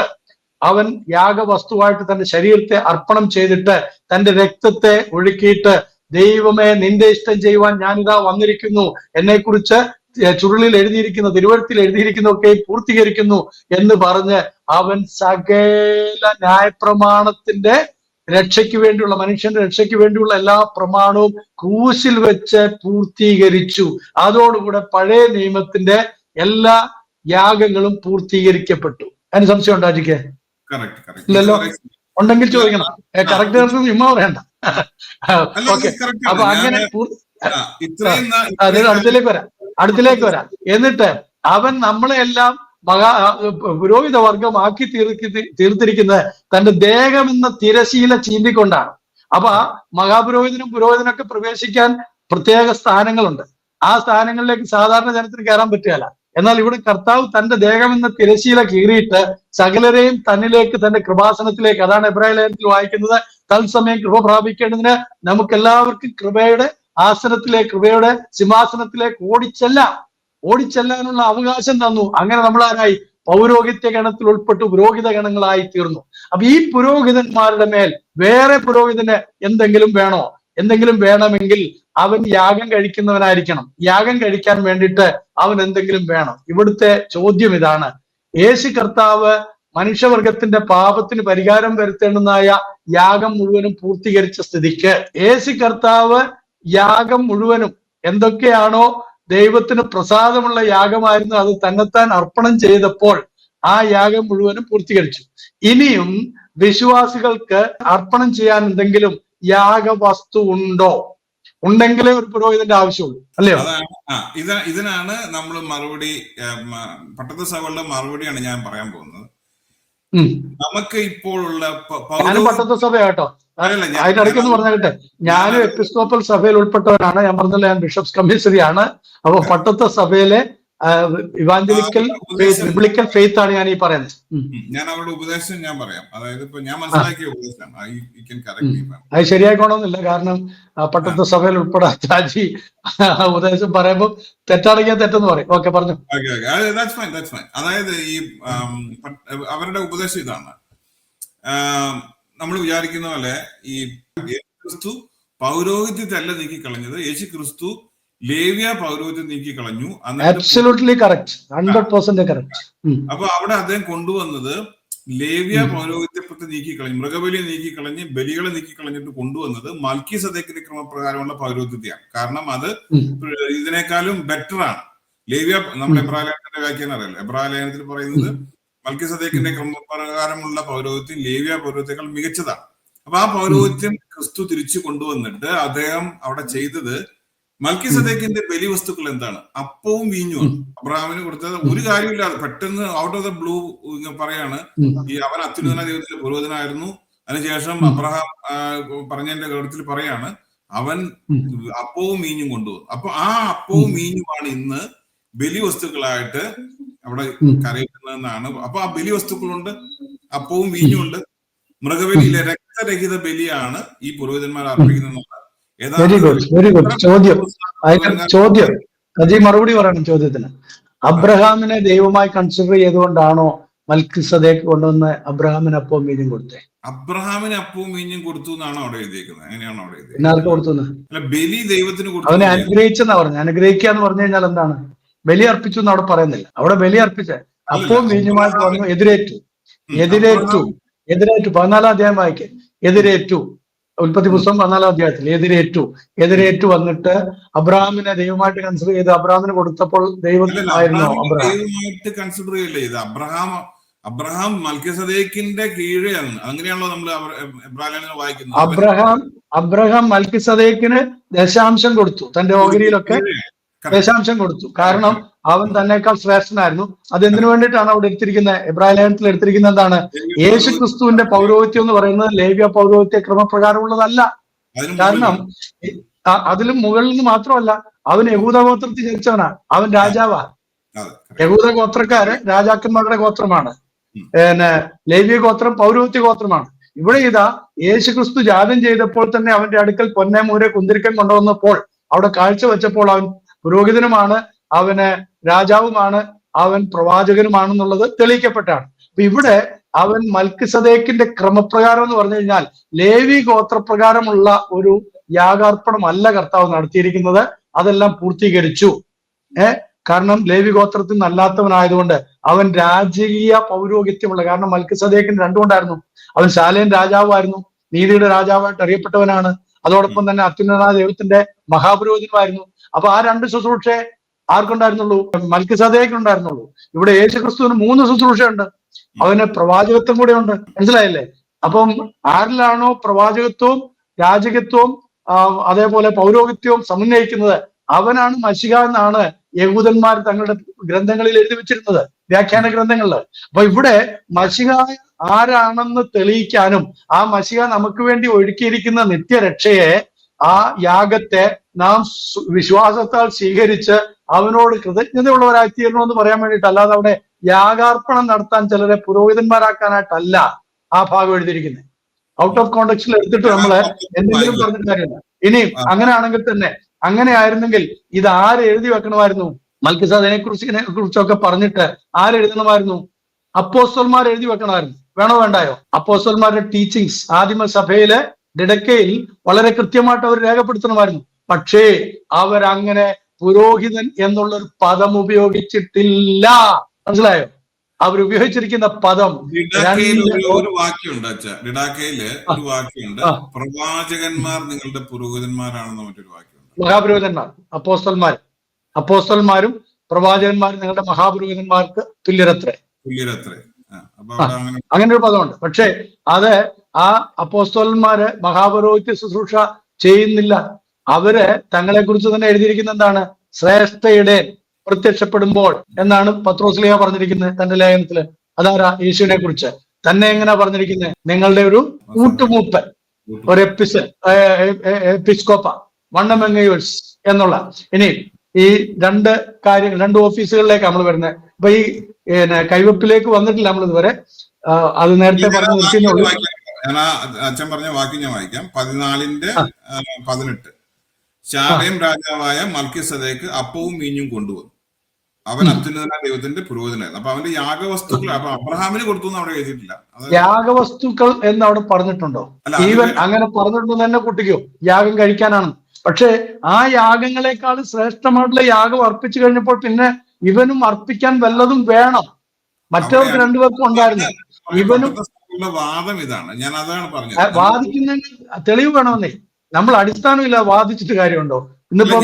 അവൻ യാഗവസ്തുവായിട്ട് തന്റെ ശരീരത്തെ അർപ്പണം ചെയ്തിട്ട് തന്റെ രക്തത്തെ ഒഴുക്കിയിട്ട്, ദൈവമേ നിന്റെ ഇഷ്ടം ചെയ്യുവാൻ ഞാനിതാ വന്നിരിക്കുന്നു, എന്നെക്കുറിച്ച് ചുരുളിൽ എഴുതിയിരിക്കുന്ന, തിരുവഴുത്തിൽ എഴുതിയിരിക്കുന്നതൊക്കെ പൂർത്തീകരിക്കുന്നു എന്ന് പറഞ്ഞ് അവൻ സകല ന്യായപ്രമാണത്തിന്റെ രക്ഷയ്ക്ക് വേണ്ടിയുള്ള, മനുഷ്യന്റെ രക്ഷയ്ക്ക് വേണ്ടിയുള്ള എല്ലാ പ്രമാണവും ക്രൂശിൽ വെച്ച് പൂർത്തീകരിച്ചു. അതോടുകൂടെ പഴയ നിയമത്തിന്റെ എല്ലാ യാഗങ്ങളും പൂർത്തീകരിക്കപ്പെട്ടു. അതിന് സംശയം ഉണ്ടോ അജിക്ക്? ഇല്ലല്ലോ. ഉണ്ടെങ്കിൽ ചോദിക്കണം. കറക്റ്റ് ചുമ്മാ പറയണ്ട. ഓക്കെ, അപ്പൊ അങ്ങനെ അടുത്തിലേക്ക് വരാം. എന്നിട്ട് അവൻ നമ്മളെ എല്ലാം പുരോഹിത വർഗമാക്കി തീർത്തിരിക്കുന്നത് തന്റെ ദേഹം എന്ന തിരശീല ചീന്തിക്കൊണ്ടാണ്. അപ്പൊ ആ മഹാപുരോഹിതനും പുരോഹിതനൊക്കെ പ്രവേശിക്കാൻ പ്രത്യേക സ്ഥാനങ്ങളുണ്ട്. ആ സ്ഥാനങ്ങളിലേക്ക് സാധാരണ ജനത്തിന് കയറാൻ പറ്റുകയില്ല. എന്നാൽ ഇവിടെ കർത്താവ് തന്റെ ദേഹം എന്ന തിരശീല കീറിയിട്ട് സകലരെയും തന്നിലേക്ക്, തന്റെ കൃപാസനത്തിലേക്ക്, അതാണ് എബ്രായ ലേഖനത്തിൽ വായിക്കുന്നത്, തത്സമയം കൃപ പ്രാപിക്കേണ്ടതിന് നമുക്ക് എല്ലാവർക്കും കൃപയുടെ ആസനത്തിലേക്ക്, കൃപയുടെ സിംഹാസനത്തിലേക്ക് ഓടിച്ചെല്ലാം. ഓടിച്ചെല്ലാനുള്ള അവകാശം തന്നു. അങ്ങനെ നമ്മളാരായി? പൗരോഹിത്യ ഗണത്തിൽ ഉൾപ്പെട്ടു പുരോഹിത ഗണങ്ങളായി തീർന്നു. അപ്പൊ ഈ പുരോഹിതന്മാരുടെ മേൽ വേറെ പുരോഹിതന് എന്തെങ്കിലും വേണോ? എന്തെങ്കിലും വേണമെങ്കിൽ അവൻ യാഗം കഴിക്കുന്നവനായിരിക്കണം. യാഗം കഴിക്കാൻ വേണ്ടിയിട്ട് അവൻ എന്തെങ്കിലും വേണം. ഇവിടുത്തെ ചോദ്യം ഇതാണ്. യേശു കർത്താവ് മനുഷ്യവർഗത്തിന്റെ പാപത്തിന് പരിഹാരം വരുത്തേണ്ടുന്നതായ യാഗം മുഴുവനും പൂർത്തീകരിച്ച സ്ഥിതിക്ക് യേശു കർത്താവ് യാഗം മുഴുവനും എന്തൊക്കെയാണോ ദൈവത്തിന് പ്രസാദമുള്ള യാഗമായിരുന്നു അത് തന്നെത്താൻ അർപ്പണം ചെയ്തപ്പോൾ ആ യാഗം മുഴുവനും പൂർത്തീകരിച്ചു. ഇനിയും വിശ്വാസികൾക്ക് അർപ്പണം ചെയ്യാൻ എന്തെങ്കിലും യാഗവസ്തു ഉണ്ടോ? ഉണ്ടെങ്കിലേ ഒരു പുരോഹിതന്റെ ആവശ്യമുള്ളൂ, അല്ലയോ? ഇതിനാണ് നമ്മൾ മറുപടി, പട്ടത്ത സഭകളുടെ മറുപടിയാണ് ഞാൻ പറയാൻ പോകുന്നത്. നമുക്ക് ഇപ്പോഴുള്ള പട്ടത്ത സഭ കേട്ടോ, അതിനിടയ്ക്കൊന്ന് പറഞ്ഞാട്ടെ, ഞാനും എപ്പിസ്കോപ്പൽ സഭയിൽ ഉൾപ്പെട്ടവനാണ്. ഞാൻ പറഞ്ഞല്ലോ, ഞാൻ ബിഷപ്സ് കമ്മീഷണറി ആണ്. അപ്പൊ പട്ടത്ത സഭയിലെ ഇവാഞ്ചലിക്കൽ ബിബ്ലിക്കൽ ഫെയ്ത്ത് ആണ് ഞാൻ ഈ പറയുന്നത്. ഞാൻ അവരുടെ ഉപദേശം ഞാൻ പറയാം. അതായത് ഇപ്പൊ ഞാൻ മനസ്സിലാക്കിയ ഉപദേശമാണ്. അത് ശരിയായിക്കോണമെന്നില്ല, കാരണം പട്ടത്ത സഭയിൽ ഉൾപ്പെടാത്ത രാജി ഉപദേശം പറയുമ്പോൾ തെറ്റാണെങ്കിൽ തെറ്റെന്ന് പറയും. ഓക്കെ, പറഞ്ഞു. അതായത് ഈ അവരുടെ ഉപദേശം ഇതാണ്. നമ്മൾ വിചാരിക്കുന്ന പോലെ ഈ യേശുക്രിസ്തു പൗരോഹിത്യത്തല്ല നീക്കിക്കളഞ്ഞത്. യേശുക്രിസ്തു ലേവ്യ പൗരോഹിത്യം നീക്കിക്കളഞ്ഞു. അപ്പൊ അവിടെ അദ്ദേഹം കൊണ്ടുവന്നത് ലേവ്യ പൗരോഹിത്യത്തെ നീക്കിക്കളഞ്ഞു, മൃഗബലി നീക്കിക്കളഞ്ഞ് ബലികളെ നീക്കിക്കളഞ്ഞിട്ട് കൊണ്ടുവന്നത് മൽക്കീസദേക്കിന്റെ ക്രമപ്രകാരമുള്ള പൗരോഹിത്യത്തെയാണ്. കാരണം അത് ഇതിനേക്കാളും ബെറ്റർ ആണ്. ലേവ്യ നമ്മുടെ എബ്രാലേഖനത്തിന്റെ വ്യാഖ്യാനം അറിയില്ല. എബ്രാലേഖനത്തിൽ പറയുന്നത് മൽക്കീസദേക്കിന്റെ ക്രമപ്രകാരമുള്ള പൗരോഹിത്യം ലേവ്യ പൗരോഹിത്യങ്ങൾ മികച്ചതാണ്. അപ്പൊ ആ പൗരോഹിത്യം ക്രിസ്തു തിരിച്ചു കൊണ്ടുവന്നിട്ട് അദ്ദേഹം അവിടെ ചെയ്തത് മൽക്കീസദേക്കിന്റെ ബലി വസ്തുക്കൾ എന്താണ്? അപ്പവും വീഞ്ഞുമാണ്. അബ്രഹാമിന് കൊടുത്തത് ഒരു കാര്യമില്ലാതെ പെട്ടെന്ന് ഔട്ട് ഓഫ് ദ ബ്ലൂ പറയാണ് ഈ അവൻ അത്യുന്നത ദൈവത്തിന്റെ പുരോഹിതനായിരുന്നു. അതിനുശേഷം അബ്രഹാം പറഞ്ഞതിന്റെ ഘട്ടത്തിൽ പറയാണ് അവൻ അപ്പവും വീഞ്ഞും കൊണ്ടുവന്നു. അപ്പൊ ആ അപ്പവും വീഞ്ഞുമാണ് ഇന്ന് ബലി വസ്തുക്കളായിട്ട് അവിടെ കരയിക്കുന്നതെന്നാണ്. അപ്പൊ ആ ബലി വസ്തുക്കളുണ്ട്, അപ്പവും വീഞ്ഞും ഉണ്ട്. മൃഗബലിയിലെ രക്തരഹിത ബലിയാണ് ഈ പുരോഹിതന്മാർ അർപ്പിക്കുന്നത്. Very good, very good. ചോദ്യം അജി മറുപടി പറയണം ചോദ്യത്തിന്. അബ്രഹാമിനെ ദൈവമായി കൺസിഡർ ചെയ്തുകൊണ്ടാണോ മൽക്കിസദേക്ക് കൊണ്ടുവന്ന് അബ്രഹാമിന് അപ്പവും വീഞ്ഞും കൊടുത്തേ? അബ്രഹാമിന് അപ്പവും വീഞ്ഞും കൊടുത്തു എന്നാണ് അവിടെ എഴുതിയേക്കുന്നത്. അങ്ങനെയാണ് അവിടെ എഴുതിയത്. എന്നാർക്ക് കൊടുത്തു? ബലി ദൈവത്തിന് കൊടുത്തു. അവനെ അനുഗ്രഹിച്ചെന്നാ പറഞ്ഞു. അനുഗ്രഹിക്കുക എന്ന് പറഞ്ഞു കഴിഞ്ഞാൽ എന്താണ്? ബലി അർപ്പിച്ചു എന്ന് അവിടെ പറയുന്നില്ല. അവിടെ ബലി അർപ്പിച്ച അപ്പവും വീഞ്ഞുമായിട്ട് വന്നു, എതിരേറ്റു. 14 അധ്യായം വായിക്കേ. എതിരേറ്റു. ഉൽപ്പത്തി പുസ്തകം 14 അധ്യായത്തിൽ എതിരേറ്റു വന്നിട്ട് അബ്രഹാമിനെ ദൈവമായിട്ട് കൺസിഡർ ചെയ്ത് അബ്രഹാമിന് കൊടുത്തപ്പോൾ ദൈവമായിരുന്നു ദൈവമായിട്ട് കൺസിഡർ ചെയ്യില്ല ഇത്. അബ്രഹാം മൽക്കിസദേക്കിന്റെ കീഴെയാണ്. അങ്ങനെയാണല്ലോ നമ്മൾ വായിക്കുന്നത്. അബ്രഹാം മൽക്കിസദേക്കിന് ദശാംശം കൊടുത്തു. തന്റെ ഓഹരിയിലൊക്കെ ദശാംശം കൊടുത്തു. കാരണം അവൻ തന്നെക്കാൾ ശ്രേഷ്ഠനായിരുന്നു. അതെന്തിനു വേണ്ടിയിട്ടാണ് അവിടെ എടുത്തിരിക്കുന്നത്? എബ്രായ ലേഖനത്തിൽ എടുത്തിരിക്കുന്നത് എന്താണ്? യേശു ക്രിസ്തുവിന്റെ പൗരോഹിത്യം എന്ന് പറയുന്നത് ലേവ്യ പൗരോഹിത്യ ക്രമപ്രകാരമുള്ളതല്ല. കാരണം അതിലും മുകളിൽ നിന്ന് മാത്രമല്ല, അവൻ യഹൂദ ഗോത്രത്തിൽ ജനിച്ചവനാണ്. അവൻ രാജാവാ. യഹൂദ ഗോത്രക്കാര് രാജാക്കന്മാരുടെ ഗോത്രമാണ്. ലേവ്യ ഗോത്രം പൗരോഹിത്യ ഗോത്രമാണ്. ഇവിടെ ഇതാ യേശു ക്രിസ്തു ജാതം ചെയ്തപ്പോൾ തന്നെ അവന്റെ അടുക്കൽ പൊന്നെ മൂരെ കുന്തിരിക്കം കൊണ്ടുവന്നപ്പോൾ അവിടെ കാഴ്ച വെച്ചപ്പോൾ അവൻ പുരോഹിതനുമാണ്, അവന് രാജാവുമാണ്, അവൻ പ്രവാചകനുമാണെന്നുള്ളത് തെളിയിക്കപ്പെട്ടാണ്. അപ്പൊ ഇവിടെ അവൻ മൽക്കിസദേക്കിന്റെ ക്രമപ്രകാരം എന്ന് പറഞ്ഞു കഴിഞ്ഞാൽ ലേവി ഗോത്രപ്രകാരമുള്ള ഒരു യാഗാർപ്പണമല്ല കർത്താവ് നടത്തിയിരിക്കുന്നത്. അതെല്ലാം പൂർത്തീകരിച്ചു. കാരണം ലേവി ഗോത്രത്തിൽ നിന്നല്ലാത്തവനായതുകൊണ്ട് അവൻ രാജകീയ പൗരോഹിത്യമുള്ള, കാരണം മൽക്കിസദേക്കിന് രണ്ടുകൊണ്ടായിരുന്നു. അവൻ ശാലേം രാജാവായിരുന്നു, നീതിയുടെ രാജാവായിട്ട് അറിയപ്പെട്ടവനാണ്. അതോടൊപ്പം തന്നെ അത്യുന്നത ദൈവത്തിന്റെ മഹാപുരോഹിതനുമായിരുന്നു. അപ്പൊ ആ രണ്ട് ശുശ്രൂഷ ആർക്കുണ്ടായിരുന്നുള്ളൂ? മൽക്കിസദേക്കിനുണ്ടായിരുന്നുള്ളൂ. ഇവിടെ യേശു ക്രിസ്തുവിന് 3 ശുശ്രൂഷയുണ്ട്. അവന് പ്രവാചകത്വം കൂടെ ഉണ്ട്. മനസ്സിലായില്ലേ? അപ്പം ആരിലാണോ പ്രവാചകത്വവും രാജകത്വവും അതേപോലെ പൗരോഹിത്യവും സമന്വയിക്കുന്നത് അവനാണ് മശിഹ എന്നാണ് യഹൂദന്മാർ തങ്ങളുടെ ഗ്രന്ഥങ്ങളിൽ എഴുതി വെച്ചിരുന്നത്, വ്യാഖ്യാന ഗ്രന്ഥങ്ങളില്. അപ്പൊ ഇവിടെ മശിഹ ആരാണെന്ന് തെളിയിക്കാനും ആ മശിഹ നമുക്ക് വേണ്ടി ഒരുക്കിയിരിക്കുന്ന നിത്യരക്ഷയെ, ആ യാഗത്തെ നാം വിശ്വാസത്താൽ സ്വീകരിച്ച് അവനോട് കൃതജ്ഞതയുള്ളവരായി തീരണമെന്ന് പറയാൻ വേണ്ടിയിട്ട്, അല്ലാതെ അവിടെ യാഗാർപ്പണം നടത്താൻ ചിലരെ പുരോഹിതന്മാരാക്കാനായിട്ടല്ല ആ ഭാഗം എഴുതിയിരിക്കുന്നത്. ഔട്ട് ഓഫ് കോണ്ടെക്സ്റ്റിൽ എടുത്തിട്ട് നമ്മള് എന്തെങ്കിലും പറഞ്ഞിട്ട് കാര്യമില്ല. ഇനി അങ്ങനെയാണെങ്കിൽ തന്നെ, അങ്ങനെ ആയിരുന്നെങ്കിൽ ഇത് ആര് എഴുതി വെക്കണമായിരുന്നു? മൽക്കിസേദക്കിനെ കുറിച്ചൊക്കെ പറഞ്ഞിട്ട് ആരെഴുതണമായിരുന്നു? അപ്പോസ്തലന്മാർ എഴുതി വെക്കണമായിരുന്നു. വേണോ വേണ്ടായോ? അപ്പോസ്തലന്മാരുടെ ടീച്ചിങ്സ് ആദിമ സഭയിലെ ദിഡക്കയിൽ വളരെ കൃത്യമായിട്ട് അവർ രേഖപ്പെടുത്തണമായിരുന്നു. പക്ഷേ അവരങ്ങനെ പുരോഹിതൻ എന്നുള്ളൊരു പദം ഉപയോഗിച്ചിട്ടില്ല. മനസ്സിലായോ? അവരുപയോഗിച്ചിരിക്കുന്ന പദം ഒരു വാക്യമുണ്ട് ഡിഡാക്കയില് ഒരു വാക്യമുണ്ട്, പ്രവാചകന്മാർ നിങ്ങളുടെ പുരോഹിതന്മാരാണെന്ന് മറ്റൊരു വാക്യമുണ്ട്. മഹാപുരോഹിതന്മാർ, അപ്പോസ്തലന്മാരും പ്രവാചകന്മാരും നിങ്ങളുടെ മഹാപുരോഹിതന്മാർക്ക് തുല്യരത്രേ. അങ്ങനെ ഒരു പദമുണ്ട്. പക്ഷെ അത് ആ അപ്പോസ്തലന്മാര് മഹാപുരോഹിത്യ ശുശ്രൂഷ ചെയ്യുന്നില്ല. അവര് തങ്ങളെ കുറിച്ച് തന്നെ എഴുതിയിരിക്കുന്ന എന്താണ്? ശ്രേഷ്ഠയുടെ പ്രത്യക്ഷപ്പെടുമ്പോൾ എന്നാണ് പത്രോസ്ലീഹ പറഞ്ഞിരിക്കുന്നത് തന്റെ ലേഖനത്തില്. അതാരാ? യേശുവിനെ കുറിച്ച് തന്നെ എങ്ങനെയാ പറഞ്ഞിരിക്കുന്നത്? നിങ്ങളുടെ ഒരു കൂട്ടുമൂപ്പൻ, ഒരു എപ്പിസ്കോപ്പ, വൺ എമംഗ് യുവേഴ്സ് എന്നുള്ള. ഇനി ഈ രണ്ട് ഓഫീസുകളിലേക്ക് നമ്മൾ വരുന്നത്. അപ്പൊ ഈ കൈവപ്പിലേക്ക് വന്നിട്ടില്ല നമ്മൾ ഇതുവരെ. അത് നേരത്തെ പറഞ്ഞു നിർത്തിയുള്ളൂ. അച്ഛൻ പറഞ്ഞ വാക്യം ഞാൻ വായിക്കാം. 14:18. ശാലേം രാജാവായ മൽക്കിസേദക്ക് അപ്പവും വീഞ്ഞും കൊണ്ടുവന്നു. അവൻ അത്യുന്നതനായ ദൈവത്തിന്റെ പുരോഹിതനായിരുന്നു. അപ്പൊ അവന്റെ യാഗവസ്തുക്കൾ അപ്പൊ അബ്രഹാമിന് കൊടുത്തു എന്ന് അവിടെ എഴുതിയിട്ടില്ല. യാഗവസ്തുക്കൾ എന്ന് അവിടെ പറഞ്ഞിട്ടുണ്ടോ? ഈവൻ അങ്ങനെ പറഞ്ഞിട്ടുണ്ടോ തന്നെ കുട്ടിക്കോ? യാഗം കഴിക്കാനാണ്. പക്ഷെ ആ യാഗങ്ങളെക്കാൾ ശ്രേഷ്ഠമായിട്ടുള്ള യാഗം അർപ്പിച്ചു കഴിഞ്ഞപ്പോൾ പിന്നെ ഇവനും അർപ്പിക്കാൻ വല്ലതും വേണം. മറ്റവർക്ക് രണ്ടുപേർക്കും ഉണ്ടായിരുന്നു. ഇവനും വാദം ഇതാണ്, ഞാൻ അതാണ് പറഞ്ഞത്. വാദിക്കുന്നതിന് തെളിവ് വേണമെന്നേ. നമ്മൾ അടിസ്ഥാനമില്ല വാദിച്ചിട്ട് കാര്യമുണ്ടോ? ഇന്നിപ്പം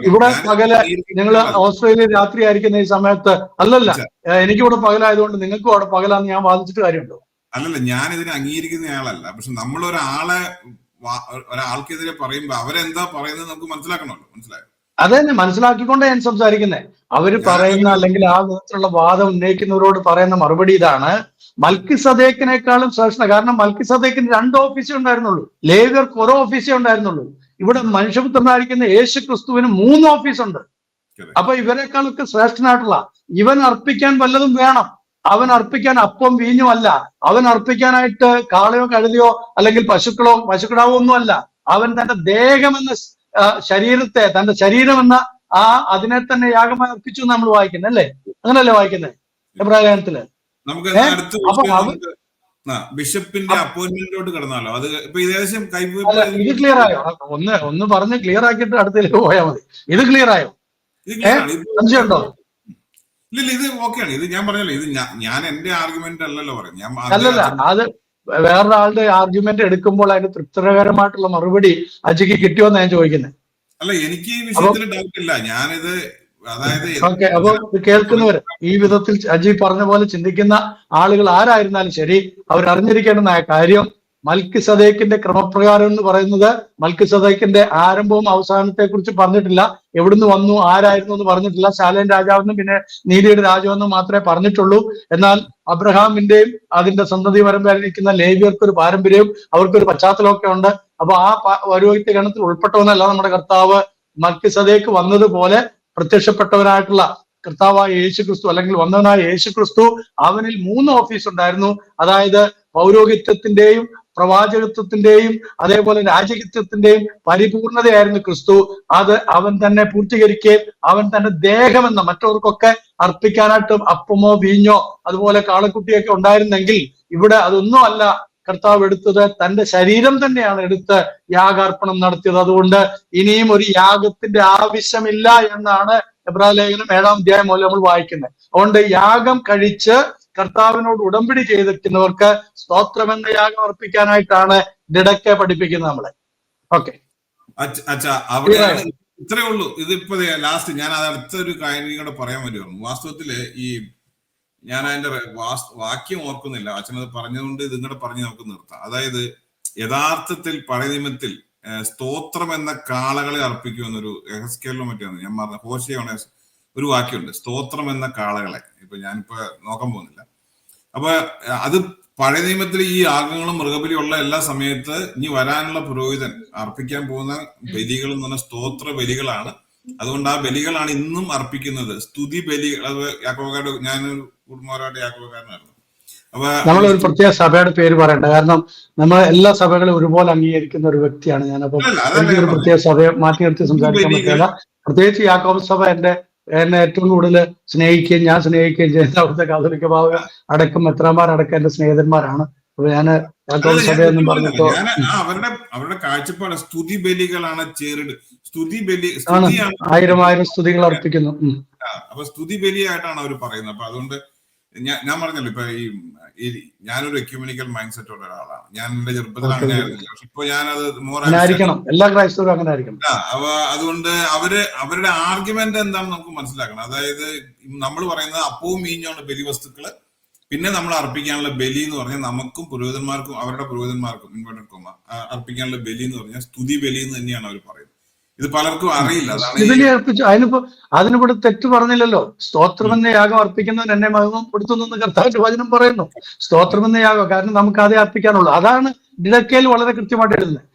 ഇവിടെ പകല് നിങ്ങൾ ഓസ്ട്രേലിയ രാത്രി ആയിരിക്കുന്ന ഈ സമയത്ത് അല്ലല്ല, എനിക്കിവിടെ പകലായതുകൊണ്ട് നിങ്ങൾക്കും അവിടെ പകലാന്ന് ഞാൻ വാദിച്ചിട്ട് കാര്യമുണ്ടോ? അല്ലല്ല, ഞാൻ ഇതിനെ അംഗീകരിക്കുന്ന ആളല്ല. പക്ഷെ നമ്മൾ ഒരാൾക്കെതിരെ പറയുമ്പോ അവരെന്താ പറയുന്നത് നമുക്ക് മനസ്സിലാക്കണമല്ലോ. മനസ്സിലായോ? അതന്നെ മനസ്സിലാക്കിക്കൊണ്ടേ ഞാൻ സംസാരിക്കുന്നത്. അവര് പറയുന്ന അല്ലെങ്കിൽ ആ വിധത്തിലുള്ള വാദം ഉന്നയിക്കുന്നവരോട് പറയുന്ന മറുപടി ഇതാണ്: മൽക്കിസേദക്കിനേക്കാളും ശ്രേഷ്ഠ. കാരണം മൽക്കിസേദക്കിന് 2 ഓഫീസേ ഉണ്ടായിരുന്നുള്ളൂ, ലേവ്യർക്ക് 1 ഓഫീസേ ഉണ്ടായിരുന്നുള്ളൂ. ഇവിടെ മനുഷ്യപുത്രനായിരിക്കുന്ന യേശു ക്രിസ്തുവിന് 3 ഓഫീസുണ്ട്. അപ്പൊ ഇവരെക്കാളൊക്കെ ശ്രേഷ്ഠനായിട്ടുള്ള ഇവൻ അർപ്പിക്കാൻ വല്ലതും വേണം. അവൻ അർപ്പിക്കാൻ അപ്പം വീഞ്ഞും അല്ല. അവൻ അർപ്പിക്കാനായിട്ട് കാളയോ കഴുതയോ അല്ലെങ്കിൽ പശുക്കിടാവോ ഒന്നും അല്ല. അവൻ തന്റെ ദേഹമെന്ന ശരീരത്തെ, തന്റെ ശരീരം എന്ന അതിനെ തന്നെ യാഗമായി അർപ്പിച്ചു നമ്മൾ വായിക്കുന്നത് അല്ലേ? അങ്ങനല്ലേ വായിക്കുന്നത് എബ്രായത്തില്? ബിഷപ്പിന്റെ അപ്പോയിന്റ്മെന്റിലോട്ട് കിടന്നാലോ? അത് ഇപ്പൊ ഏകദേശം ഇത് ക്ലിയർ ആയോ? ഒന്ന് പറഞ്ഞ് ക്ലിയർ ആക്കിയിട്ട് അടുത്തേക്ക് പോയാൽ മതി. ഇത് ക്ലിയർ ആയോ? സംശയമുണ്ടോ? ഇല്ല, ഇത് ഓക്കെയാണ്. ഇത് ഞാൻ പറഞ്ഞല്ലോ, ഇത് ഞാൻ എന്റെ ആർഗ്യുമെന്റ് അല്ലല്ലോ പറയുന്നത്. അല്ലല്ല, അത് വേറൊരാളുടെ ആർഗ്യുമെന്റ് എടുക്കുമ്പോൾ അതിന് തൃപ്തികരമായിട്ടുള്ള മറുപടി അജിക്ക് കിട്ടിയോന്ന് ഞാൻ ചോദിക്കുന്നത്. അല്ല, എനിക്ക് ഈ വിഷയത്തിൽ ഡൗട്ട് ഇല്ല. ഞാനിത് ഓക്കെ. അപ്പൊ കേൾക്കുന്നവര് ഈ വിധത്തിൽ അജി പറഞ്ഞ പോലെ ചിന്തിക്കുന്ന ആളുകൾ ആരായിരുന്നാലും ശരി, അവരറിഞ്ഞിരിക്കേണ്ടുന്ന കാര്യം മൽക്കിസേദക്കിന്റെ ക്രമപ്രകാരം എന്ന് പറയുന്നത് മൽക്കിസേദക്കിന്റെ ആരംഭവും അവസാനത്തെ കുറിച്ച് പറഞ്ഞിട്ടില്ല. എവിടുന്ന് വന്നു, ആരായിരുന്നു എന്ന് പറഞ്ഞിട്ടില്ല. ശാലേം രാജാവെന്നും പിന്നെ നീതിയുടെ രാജാവെന്നും മാത്രമേ പറഞ്ഞിട്ടുള്ളൂ. എന്നാൽ അബ്രഹാമിന്റെയും അതിന്റെ സന്തതി പരമ്പരയിലിരിക്കുന്ന ലേവ്യർക്കൊരു പാരമ്പര്യവും അവർക്കൊരു പശ്ചാത്തലമൊക്കെ ഉണ്ട്. അപ്പൊ ആ പൗരോഹിത്യ ഗണത്തിൽ ഉൾപ്പെട്ടവനല്ല നമ്മുടെ കർത്താവ്. മൽക്കിസേദക്ക് വന്നതുപോലെ പ്രത്യക്ഷപ്പെട്ടവനായിട്ടുള്ള കർത്താവായ യേശു ക്രിസ്തു അല്ലെങ്കിൽ വന്നവനായ യേശു ക്രിസ്തു, അവനിൽ 3 ഓഫീസ് ഉണ്ടായിരുന്നു. അതായത് പൗരോഹിത്യത്തിന്റെയും പ്രവാചകത്വത്തിന്റെയും അതേപോലെ രാജകത്വത്തിന്റെയും പരിപൂർണതയായിരുന്നു ക്രിസ്തു. അത് അവൻ തന്നെ പൂർത്തീകരിക്കുകയും അവൻ തന്റെ ദേഹമെന്ന മറ്റവർക്കൊക്കെ അർപ്പിക്കാനായിട്ട് അപ്പമോ വീഞ്ഞോ അതുപോലെ കാളക്കുട്ടിയൊക്കെ ഉണ്ടായിരുന്നെങ്കിൽ ഇവിടെ അതൊന്നും അല്ല കർത്താവ് എടുത്തത്. തന്റെ ശരീരം തന്നെയാണ് എടുത്ത് യാഗാർപ്പണം നടത്തിയത്. അതുകൊണ്ട് ഇനിയും ഒരു യാഗത്തിന്റെ ആവശ്യമില്ല എന്നാണ് എബ്രായ ലേഖനം 7-ാം അധ്യായം മുതൽ നമ്മൾ വായിക്കുന്നത്. അതുകൊണ്ട് യാഗം കഴിച്ച് കർത്താവിനോട് ഉടമ്പടി ചെയ്തിരിക്കുന്നവർക്ക് സ്തോത്രം എന്ന യാഗം അർപ്പിക്കാനായിട്ടാണ് ദിഡക്ക പഠിപ്പിക്കുന്നത് നമ്മളെ. ഓക്കെ, ഇത്രേ ഉള്ളൂ. ഇതിപ്പോ ലാസ്റ്റ് ഞാൻ അത് അടുത്തൊരു കാര്യം കൂടെ പറയാൻ വരുമായിരുന്നു. വാസ്തവത്തില് ഞാൻ അതിന്റെ വാക്യം ഓർക്കുന്നില്ല, അച്ഛനത് പറഞ്ഞതുകൊണ്ട് ഇതും കൂടെ പറഞ്ഞ് നമുക്ക് നിർത്താം. അതായത് യഥാർത്ഥത്തിൽ പഴയ നിയമത്തിൽ സ്തോത്രം എന്ന കാളകളെ അർപ്പിക്കുമെന്നൊരു എഹെസ്കേലിലോ മറ്റാണ് ഞാൻ പറഞ്ഞ ഹോശേയാണ് ഒരു വാക്യമുണ്ട്, സ്തോത്രം എന്ന കാളകളെ. ഇപ്പൊ ഞാനിപ്പോ നോക്കാൻ പോകുന്നില്ല. അപ്പൊ അത് പഴയ നിയമത്തിൽ ഈ യാഗങ്ങളും മൃഗബലിയുള്ള എല്ലാ സമയത്ത് ഇനി വരാനുള്ള പുരോഹിതൻ അർപ്പിക്കാൻ പോകുന്ന ബലികൾ എന്ന് പറഞ്ഞാൽ സ്തോത്ര ബലികളാണ്. അതുകൊണ്ട് ആ ബലികളാണ് ഇന്നും അർപ്പിക്കുന്നത്, സ്തുതി ബലികൾ. അത് യാക്കോബക്കാരുടെ, ഞാനൊരു കുടുംബക്കാരുടെ യാക്കോബക്കാരനായിരുന്നു. അപ്പൊ നമ്മളൊരു പ്രത്യേക സഭയുടെ പേര് പറയണ്ട, കാരണം നമ്മൾ എല്ലാ സഭകളും ഒരുപോലെ അംഗീകരിക്കുന്ന ഒരു വ്യക്തിയാണ് ഞാൻ. അപ്പൊ എനിക്കൊരു പ്രത്യേക സഭയെ മാറ്റി നിർത്തി സംസാരിക്കാൻ പറ്റില്ല. പ്രത്യേകിച്ച് യാക്കോബ് സഭ എന്നെ ഏറ്റവും കൂടുതൽ സ്നേഹിക്കുകയും ഞാൻ സ്നേഹിക്കുകയും ചെയ്യുന്ന അവിടുത്തെ കാതോലിക്ക ബാവ അടക്കം മെത്രാന്മാരടക്കം എന്റെ സ്നേഹിതന്മാരാണ്. അപ്പൊ ഞാന് യാക്കോബ് സഭയെന്നും പറഞ്ഞിട്ടോ അവരുടെ കാഴ്ചപ്പാട് സ്തുതി ബലികളാണ് സ്തുതി ബലി ആണ്. 1000 സ്തുതികൾ അർപ്പിക്കുന്നു. അപ്പൊ സ്തുതി ബലിയായിട്ടാണ് അവർ പറയുന്നത്. അപ്പൊ അതുകൊണ്ട് ഞാൻ പറഞ്ഞല്ലോ, ഇപ്പൊ ഈ ഞാനൊരു എക്യുമെനിക്കൽ മൈൻഡ് സെറ്റ് ഉള്ള ഒരാളാണ്. ഞാൻ എന്റെ ചെറുപ്പത്തിൽ അങ്ങനെ ആയിരുന്നില്ല. പക്ഷെ ഇപ്പൊ ഞാനത് എല്ലാ ക്രൈസ്തവരും അങ്ങനെ ആയിരിക്കണം. അപ്പൊ അതുകൊണ്ട് അവരുടെ ആർഗ്യുമെന്റ് എന്താണെന്ന് നമുക്ക് മനസ്സിലാക്കണം. അതായത് നമ്മൾ പറയുന്നത് അപ്പവും മീഞ്ഞാണ് ബലിവസ്തുക്കള്, പിന്നെ നമ്മൾ അർപ്പിക്കാനുള്ള ബലി എന്ന് പറഞ്ഞാൽ നമുക്കും പുരോഹിതന്മാർക്കും അവരുടെ പുരോഹിതന്മാർക്കും ഇൻവേർട്ടഡ് കോമ അർപ്പിക്കാനുള്ള ബലി എന്ന് പറഞ്ഞാൽ സ്തുതി ബലി എന്ന് തന്നെയാണ് അവർ പറയുന്നത്. ഇത് പലർക്കും അറിയില്ല. അതിനിവിടെ തെറ്റ് പറഞ്ഞില്ലല്ലോ. സ്തോത്രമെന്ന യാഗം അർപ്പിക്കുന്നവൻ എന്നെ മഹത്വപ്പെടുത്തുന്നു കർത്താവിന്റെ വചനം പറയുന്നു. സ്തോത്രമെന്ന യാഗം, കാരണം നമുക്ക് അതേ അർപ്പിക്കാനുള്ളൂ. അതാണ് ഡിഡക്കയിൽ വളരെ കൃത്യമായിട്ട് എഴുതുന്നത്.